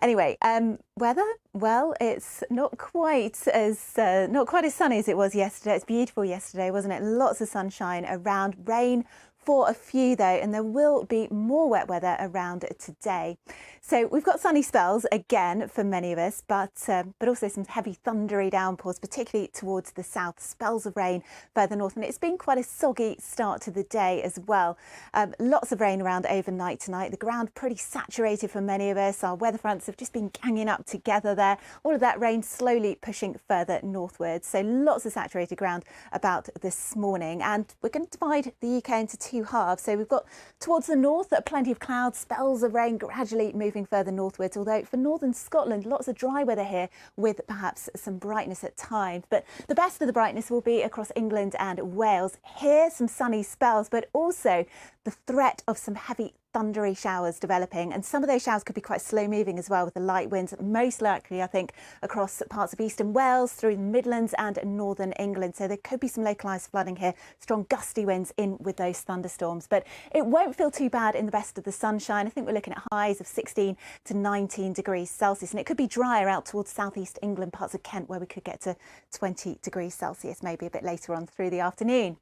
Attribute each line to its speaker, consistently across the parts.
Speaker 1: Anyway, weather, well, it's not quite as sunny as it was yesterday. It's beautiful yesterday, wasn't it? Lots of sunshine around, rain for a few though, and there will be more wet weather around today. So we've got sunny spells again for many of us, but also some heavy thundery downpours, particularly towards the south, spells of rain further north, and it's been quite a soggy start to the day as well. Lots of rain around overnight tonight. The ground pretty saturated for many of us. Our weather fronts have just been ganging up together there. All of that rain slowly pushing further northwards. So lots of saturated ground about this morning, and we're going to divide the UK into two halves. So we've got towards the north plenty of clouds, spells of rain gradually moving further northwards, although for northern Scotland lots of dry weather here with perhaps some brightness at times. But the best of the brightness will be across England and Wales. Here some sunny spells, but also the threat of some heavy thundery showers developing, and some of those showers could be quite slow moving as well with the light winds, most likely I think across parts of eastern Wales, through the Midlands and northern England. So there could be some localised flooding here, strong gusty winds in with those thunderstorms, but it won't feel too bad in the best of the sunshine. I think we're looking at highs of 16 to 19 degrees Celsius, and it could be drier out towards southeast England, parts of Kent, where we could get to 20 degrees Celsius maybe a bit later on through the afternoon.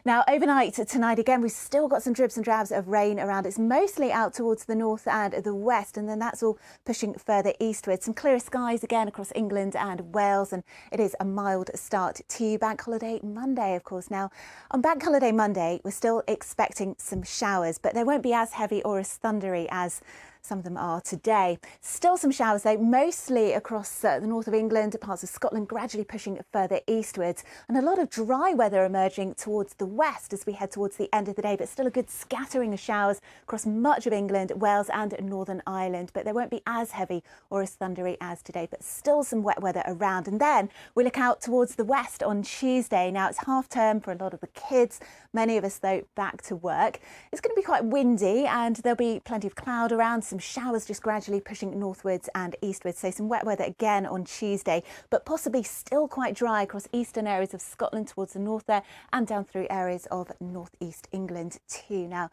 Speaker 1: Now overnight tonight again, we've still got some dribs and drabs of rain around. It's mostly out towards the north and the west, and then that's all pushing further eastward. Some clearer skies again across England and Wales, and it is a mild start to Bank Holiday Monday, of course. Now on Bank Holiday Monday we're still expecting some showers, but they won't be as heavy or as thundery as some of them are today. Still some showers though, mostly across the north of England, parts of Scotland, gradually pushing further eastwards, and a lot of dry weather emerging towards the west as we head towards the end of the day, but still a good scattering of showers across much of England, Wales and Northern Ireland, but they won't be as heavy or as thundery as today, but still some wet weather around. And then we look out towards the west on Tuesday. Now it's half term for a lot of the kids, many of us though back to work. It's going to be quite windy and there'll be plenty of cloud around, some showers just gradually pushing northwards and eastwards. So some wet weather again on Tuesday, but possibly still quite dry across eastern areas of Scotland towards the north there, and down through areas of northeast England too. Now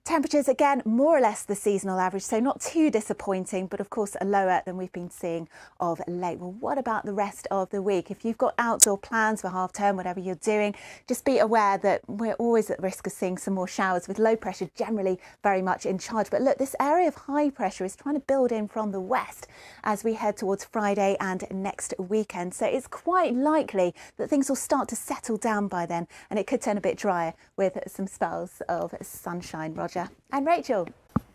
Speaker 1: temperatures again more or less the seasonal average, so not too disappointing, but of course lower than we've been seeing of late. Well, what about the rest of the week? If you've got outdoor plans for half term, whatever you're doing, just be aware that we're always at risk of seeing some more showers, with low pressure generally very much in charge. But look, this area of high pressure is trying to build in from the west as we head towards Friday and next weekend. So it's quite likely that things will start to settle down by then, and it could turn a bit drier with some spells of sunshine. Roger and Rachel.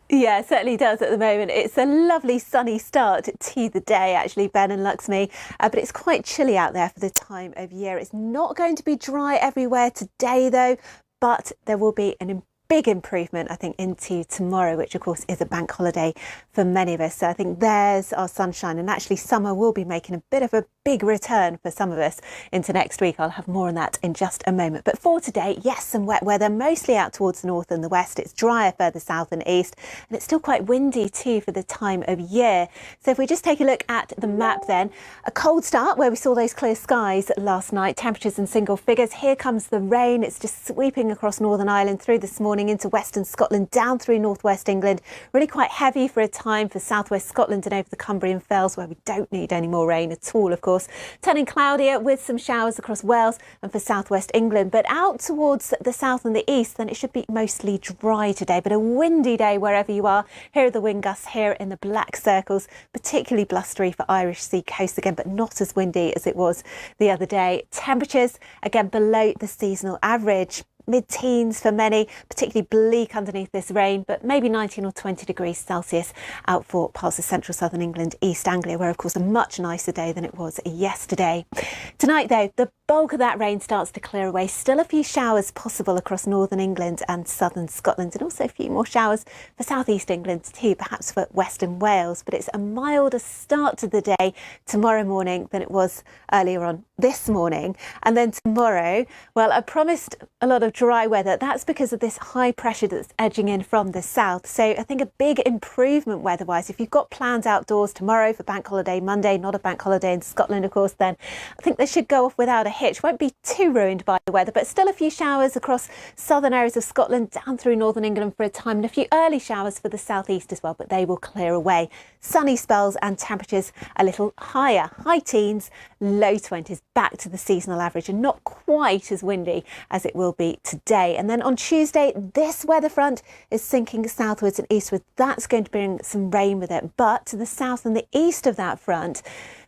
Speaker 1: Yeah, it certainly does at the moment. It's a lovely sunny start to the day, actually, Ben and Luxmy, but it's quite chilly out there for the time of year. It's not going to be dry everywhere today, though, but there will be an big improvement, I think, into tomorrow, which of course is a bank holiday for many of us. So I think there's our sunshine, and actually summer will be making a bit of a big return for some of us into next week. I'll have more on that in just a moment. But for today, yes, some wet weather, mostly out towards the north and the west. It's drier further south and east, and it's still quite windy too for the time of year. So if we just take a look at the map then, a cold start where we saw those clear skies last night, temperatures in single figures. Here comes the rain. It's just sweeping across Northern Ireland through this morning into western Scotland, down through northwest England. Really quite heavy for a time for southwest Scotland and over the Cumbrian Fells, where we don't need any more rain at all, of course. Turning cloudier with some showers across Wales and for southwest England, but out towards the south and the east, then it should be mostly dry today, but a windy day wherever you are. Here are the wind gusts here in the black circles, particularly blustery for Irish Sea coast again, but not as windy as it was the other day. Temperatures again below the seasonal average. Mid-teens for many, particularly bleak underneath this rain, but maybe 19 or 20 degrees Celsius out for parts of central southern England, East Anglia, where of course a much nicer day than it was yesterday. Tonight though, the bulk of that rain starts to clear away. Still a few showers possible across northern England and southern Scotland, and also a few more showers for southeast England too, perhaps for western Wales. But it's a milder start to the day tomorrow morning than it was earlier on this morning. And then tomorrow, well, I promised a lot of dry weather. That's because of this high pressure that's edging in from the south. So I think a big improvement weather-wise. If you've got plans outdoors tomorrow for Bank Holiday Monday, not a bank holiday in Scotland, of course, then I think they should go off without a hitch. Won't be too ruined by the weather, but still a few showers across southern areas of Scotland, down through northern England for a time, and a few early showers for the southeast as well, but they will clear away. Sunny spells and temperatures a little higher, high teens, low 20s, back to the seasonal average, and not quite as windy as it will be today. And then on Tuesday, this weather front is sinking southwards and eastwards. That's going to bring some rain with it, but to the south and the east of that front,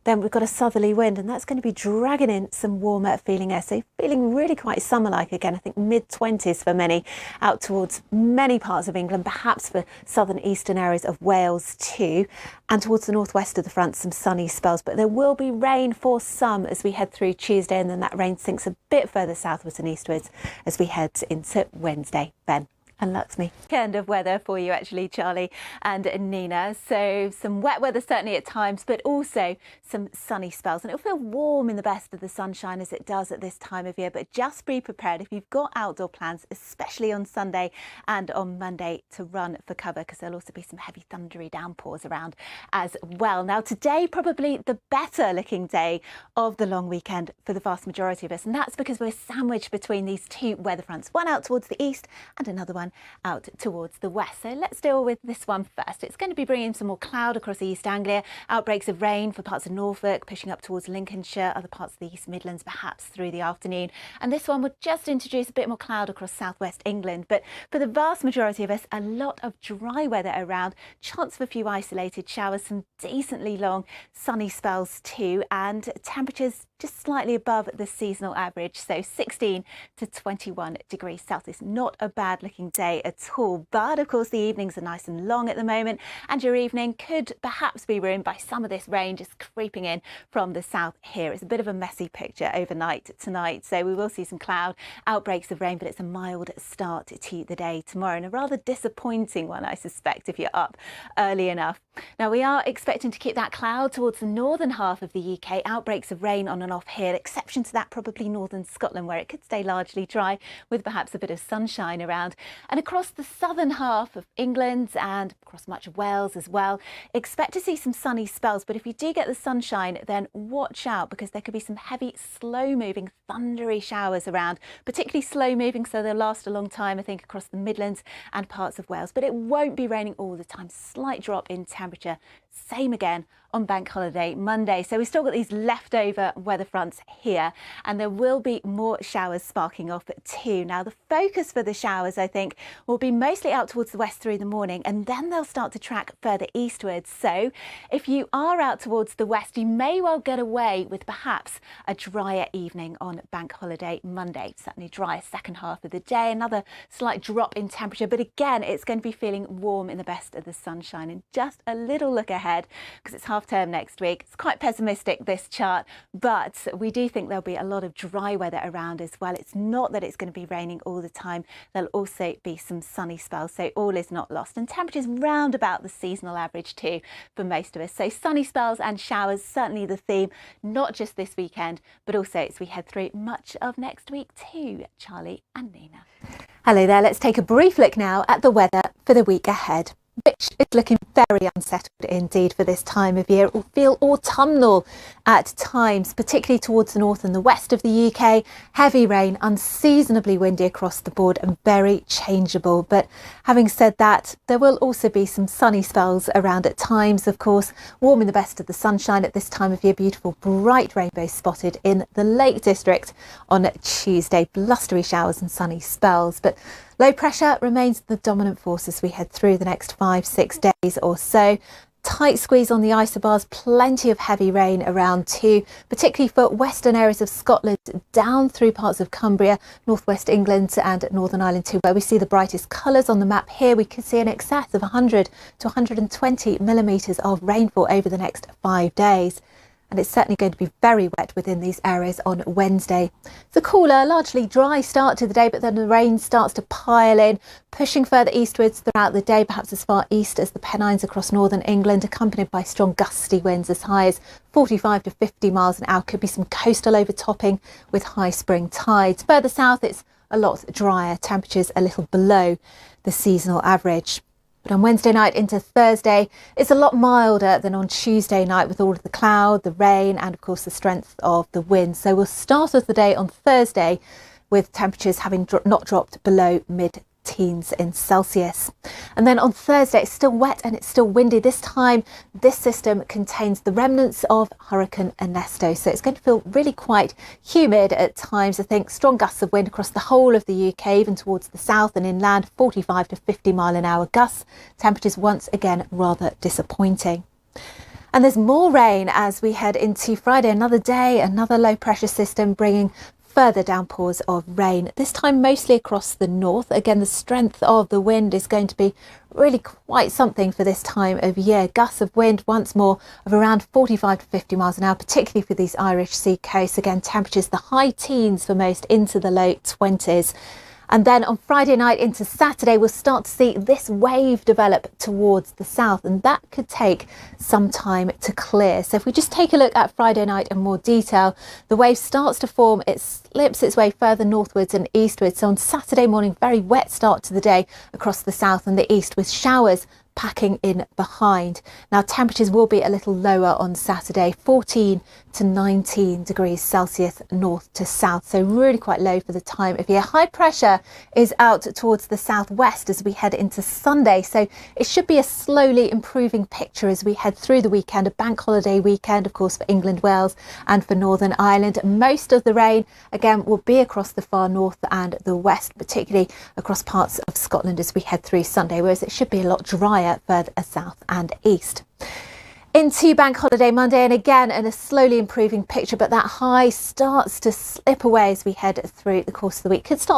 Speaker 1: then we've got a southerly wind, and that's going to be dragging in some warmer feeling air. So feeling really quite summer-like again. I think mid-20s for many, out towards many parts of England, perhaps for southern eastern areas of Wales too, and towards the northwest of the front, some sunny spells. But there will be rain for some as we head through Tuesday, and then that rain sinks a bit further southwards and eastwards as we head into Wednesday. Ben and Luxmy. Kind of weather for you actually, Charlie and Nina. So some wet weather certainly at times, but also some sunny spells, and it'll feel warm in the best of the sunshine as it does at this time of year. But just be prepared if you've got outdoor plans, especially on Sunday and on Monday, to run for cover, because there'll also be some heavy thundery downpours around as well. Now today, probably the better looking day of the long weekend for the vast majority of us, and that's because we're sandwiched between these two weather fronts, one out towards the east and another one out towards the west. So let's deal with this one first. It's going to be bringing some more cloud across East Anglia, outbreaks of rain for parts of Norfolk, pushing up towards Lincolnshire, other parts of the East Midlands perhaps through the afternoon. And this one would just introduce a bit more cloud across southwest England. But for the vast majority of us, a lot of dry weather around, chance for a few isolated showers, some decently long sunny spells too, and temperatures just slightly above the seasonal average, so 16 to 21 degrees Celsius. Not a bad looking day at all, but of course the evenings are nice and long at the moment, and your evening could perhaps be ruined by some of this rain just creeping in from the south here. It's a bit of a messy picture overnight tonight, so we will see some cloud, outbreaks of rain, but it's a mild start to the day tomorrow, and a rather disappointing one, I suspect, if you're up early enough. Now we are expecting to keep that cloud towards the northern half of the UK, outbreaks of rain on and off here, exception to that probably northern Scotland, where it could stay largely dry with perhaps a bit of sunshine around. And across the southern half of England and across much of Wales as well, expect to see some sunny spells. But if you do get the sunshine, then watch out, because there could be some heavy, slow-moving, thundery showers around, particularly slow-moving, so they'll last a long time, I think, across the Midlands and parts of Wales. But it won't be raining all the time. Slight drop in temperature. Same again on Bank Holiday Monday. So we've still got these leftover weather fronts here, and there will be more showers sparking off too. Now the focus for the showers, I think, will be mostly out towards the west through the morning, and then they'll start to track further eastwards. So if you are out towards the west, you may well get away with perhaps a drier evening on Bank Holiday Monday. Certainly drier second half of the day, another slight drop in temperature, but again it's going to be feeling warm in the best of the sunshine. And just a little look ahead, because it's half term next week. It's quite pessimistic, this chart, but we do think there'll be a lot of dry weather around as well. It's not that it's going to be raining all the time. There'll also be some sunny spells, so all is not lost. And temperatures round about the seasonal average too for most of us. So sunny spells and showers, certainly the theme, not just this weekend, but also as we head through much of next week too. Charlie and Nina. Hello there. Let's take a brief look now at the weather for the week ahead, which is looking very unsettled indeed for this time of year. It will feel autumnal at times, particularly towards the north and the west of the UK. Heavy rain, unseasonably windy across the board, and very changeable. But having said that, there will also be some sunny spells around at times, of course. Warm in the best of the sunshine at this time of year. Beautiful bright rainbows spotted in the Lake District on Tuesday. Blustery showers and sunny spells. But low pressure remains the dominant force as we head through the next 5-6 days or so. Tight squeeze on the isobars, plenty of heavy rain around too, particularly for western areas of Scotland, down through parts of Cumbria, northwest England and Northern Ireland too, where we see the brightest colours on the map here. We could see an excess of 100 to 120 millimetres of rainfall over the next 5 days. and it's certainly going to be very wet within these areas on Wednesday. It's a cooler, largely dry start to the day, but then the rain starts to pile in, pushing further eastwards throughout the day, perhaps as far east as the Pennines across northern England, accompanied by strong gusty winds as high as 45 to 50 miles an hour. Could be some coastal overtopping with high spring tides. Further south, it's a lot drier, temperatures a little below the seasonal average. But on Wednesday night into Thursday, it's a lot milder than on Tuesday night with all of the cloud, the rain and of course the strength of the wind. So we'll start off the day on Thursday with temperatures having not dropped below mid-teens in Celsius. And then on Thursday, it's still wet and it's still windy. This time, this system contains the remnants of Hurricane Ernesto. So it's going to feel really quite humid at times. I think strong gusts of wind across the whole of the UK, even towards the south and inland, 45 to 50 mile an hour gusts. Temperatures once again rather disappointing. And there's more rain as we head into Friday. Another day, another low pressure system bringing further downpours of rain, this time mostly across the north. Again, the strength of the wind is going to be really quite something for this time of year. Gusts of wind once more of around 45 to 50 miles an hour, particularly for these Irish sea coasts. Again, temperatures the high teens for most, into the low 20s. And then on Friday night into Saturday, we'll start to see this wave develop towards the south, and that could take some time to clear. So if we just take a look at Friday night in more detail, the wave starts to form, it slips its way further northwards and eastwards. So on Saturday morning, very wet start to the day across the south and the east, with showers packing in behind. Now temperatures will be a little lower on Saturday, 14 to 19 degrees Celsius north to south, so really quite low for the time of year. High pressure is out towards the southwest as we head into Sunday, so it should be a slowly improving picture as we head through the weekend, a bank holiday weekend of course for England, Wales and for Northern Ireland. Most of the rain again will be across the far north and the west, particularly across parts of Scotland as we head through Sunday, whereas it should be a lot drier further south and east. Into bank holiday Monday, and again in a slowly improving picture, but that high starts to slip away as we head through the course of the week. Could start